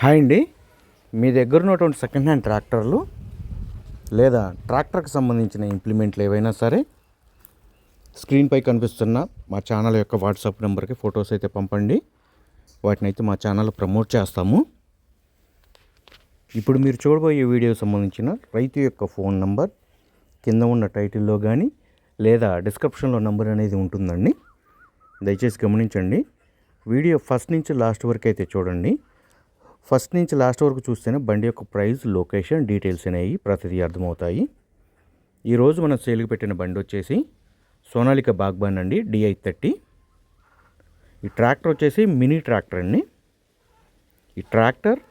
Hi అండి. మీ దగ్గర ఉన్నటువంటి సెకండ్ హ్యాండ్ ట్రాక్టర్లు లేదా ట్రాక్టర్కి సంబంధించిన ఇంప్లిమెంట్లు ఏవైనా సరే స్క్రీన్పై కనిపిస్తున్న మా ఛానల్ యొక్క వాట్సాప్ నెంబర్కి ఫొటోస్ అయితే పంపండి. వాటిని అయితే మా ఛానల్ ప్రమోట్ చేస్తాము. ఇప్పుడు మీరు చూడబోయే వీడియో సంబంధించిన రైతు యొక్క ఫోన్ నంబర్ కింద ఉన్న టైటిల్లో కానీ లేదా డిస్క్రిప్షన్లో నంబర్ అనేది ఉంటుందండి. దయచేసి గమనించండి. వీడియో ఫస్ట్ నుంచి లాస్ట్ వరకు అయితే చూడండి. ఫస్ట్ నుంచి లాస్ట్ వరకు చూస్తేనే బండి యొక్క ప్రైస్, లొకేషన్, డీటెయిల్స్ అనేవి ప్రతిదీ అర్థమవుతాయి. ఈరోజు మనం సేల్కి పెట్టిన బండి వచ్చేసి సోనాలికా బాగ్బాన్ అండి, DI30. ఈ ట్రాక్టర్ వచ్చేసి మినీ ట్రాక్టర్ అండి. ఈ ట్రాక్టర్,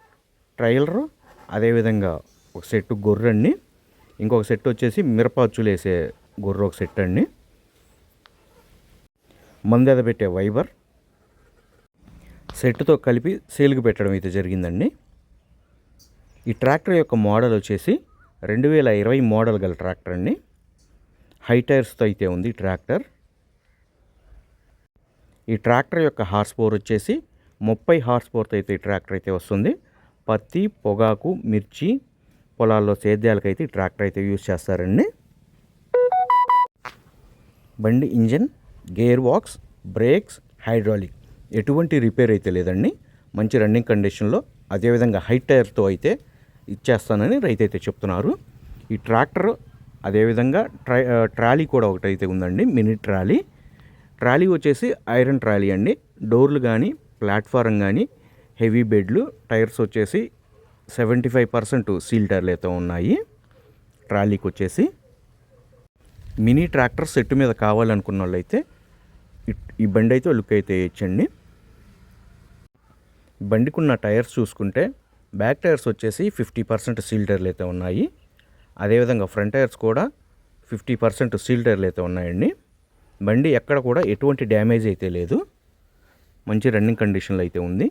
ట్రైలర్, అదేవిధంగా ఒక సెట్ గొర్రె అండి, ఇంకొక సెట్ వచ్చేసి మిరపచ్చులు వేసే గొర్రె ఒక సెట్ అండి, మందెద పెట్టే వైబర్ సెట్తో కలిపి సేల్కి పెట్టడం అయితే జరిగిందండి. ఈ ట్రాక్టర్ యొక్క మోడల్ వచ్చేసి 2020 మోడల్ గల ట్రాక్టర్ అండి. హై టైర్స్తో అయితే ఉంది ట్రాక్టర్. ఈ ట్రాక్టర్ యొక్క హార్స్ పవర్ వచ్చేసి 30 హార్స్ పవర్తో అయితే ఈ ట్రాక్టర్ అయితే వస్తుంది. పత్తి, పొగాకు, మిర్చి పొలాల్లో సేద్యాలకైతే ఈ ట్రాక్టర్ అయితే యూజ్ చేస్తారండి. బండి engine, gear box, brakes, hydraulic ఎటువంటి రిపేర్ అయితే లేదండి. మంచి రన్నింగ్ కండిషన్లో, అదేవిధంగా హై టైర్తో అయితే ఇచ్చేస్తానని రైతు అయితే చెప్తున్నారు. ఈ ట్రాక్టర్ అదేవిధంగా ట్రాలీ కూడా ఒకటైతే ఉందండి, మినీ ట్రాలీ. ట్రాలీ వచ్చేసి ఐరన్ ట్రాలీ అండి. డోర్లు కానీ, ప్లాట్ఫారం కానీ హెవీ బెడ్లు, టైర్స్ వచ్చేసి 75% సీల్ టైర్లు అయితే ఉన్నాయి. ట్రాలీకి వచ్చేసి మినీ ట్రాక్టర్ సెట్ మీద కావాలనుకున్న వాళ్ళు అయితే ఈ బండి అయితే లుక్ అయితే వేయచ్చండి. బండికున్న టైర్స్ చూసుకుంటే బ్యాక్ టైర్స్ వచ్చేసి 50% సీల్ టైర్లు అయితే ఉన్నాయి. అదేవిధంగా ఫ్రంట్ టైర్స్ కూడా 50% సీల్ టైర్లు అయితే ఉన్నాయండి. బండి ఎక్కడ కూడా ఎటువంటి డ్యామేజ్ అయితే లేదు. మంచి రన్నింగ్ కండిషన్లో అయితే ఉంది.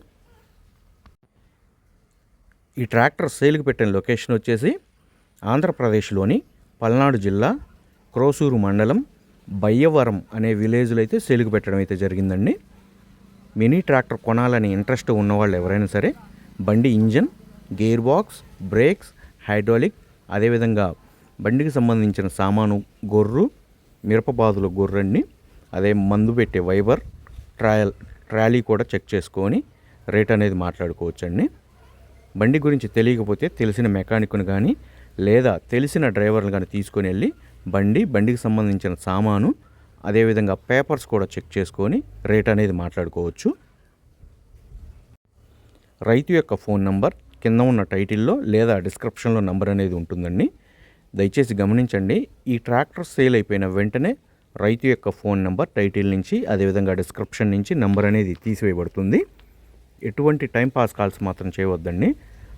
ఈ ట్రాక్టర్ సేల్కి పెట్టిన లొకేషన్ వచ్చేసి ఆంధ్రప్రదేశ్లోని పల్నాడు జిల్లా క్రోసూరు మండలం బయ్యవరం అనే విలేజ్లో అయితే సేల్కి పెట్టడం అయితే జరిగిందండి. మినీ ట్రాక్టర్ కొనాలని ఇంట్రెస్ట్ ఉన్నవాళ్ళు ఎవరైనా సరే బండి engine, gear box, brakes, hydraulic, అదేవిధంగా బండికి సంబంధించిన సామాను గొర్రు, మిరపబాదుల గొర్రెండి, అదే మందు పెట్టే వైబర్, ట్రాలీ కూడా చెక్ చేసుకొని రేట్ అనేది మాట్లాడుకోవచ్చండి. బండి గురించి తెలియకపోతే తెలిసిన మెకానిక్ను కానీ లేదా తెలిసిన డ్రైవర్లు కానీ తీసుకొని వెళ్ళి బండికి సంబంధించిన సామాను, అదేవిధంగా పేపర్స్ కూడా చెక్ చేసుకొని రేట్ అనేది మాట్లాడుకోవచ్చు. రైతు యొక్క ఫోన్ నంబర్ కింద ఉన్న టైటిల్లో లేదా డిస్క్రిప్షన్లో నంబర్ అనేది ఉంటుందండి. దయచేసి గమనించండి. ఈ ట్రాక్టర్ సేల్ అయిపోయిన వెంటనే రైతు యొక్క ఫోన్ నంబర్ టైటిల్ నుంచి, అదేవిధంగా డిస్క్రిప్షన్ నుంచి నంబర్ అనేది తీసివేయబడుతుంది. ఎటువంటి టైం పాస్ కాల్స్ మాత్రం చేయవద్దండి.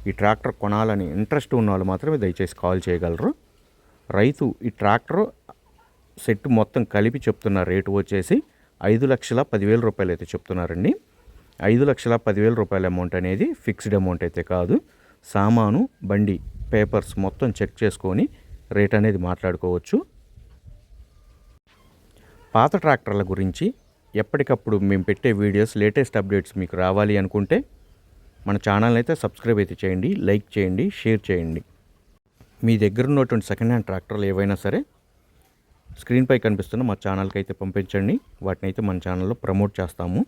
ఈ ట్రాక్టర్ కొనాలని ఇంట్రెస్ట్ ఉన్న వాళ్ళు మాత్రమే దయచేసి కాల్ చేయగలరు. రైతు ఈ ట్రాక్టర్ సెట్ మొత్తం కలిపి చెప్తున్న రేటు వచ్చేసి 5,10,000 రూపాయలు అయితే చెప్తున్నారండి. 5,10,000 రూపాయల అమౌంట్ అనేది ఫిక్స్డ్ అమౌంట్ అయితే కాదు. సామాను, బండి పేపర్స్ మొత్తం చెక్ చేసుకొని రేట్ అనేది మాట్లాడుకోవచ్చు. పాత ట్రాక్టర్ల గురించి ఎప్పటికప్పుడు మేము పెట్టే వీడియోస్, లేటెస్ట్ అప్డేట్స్ మీకు రావాలి అనుకుంటే మన ఛానల్ అయితే సబ్స్క్రైబ్ అయితే చేయండి, లైక్ చేయండి, షేర్ చేయండి. మీ దగ్గర ఉన్నటువంటి సెకండ్ హ్యాండ్ ట్రాక్టర్లు ఏవైనా సరే స్క్రీన్పై కనిపిస్తున్న మా ఛానల్కి అయితే పంపించండి. వాటిని అయితే మన ఛానల్లో ప్రమోట్ చేస్తాము.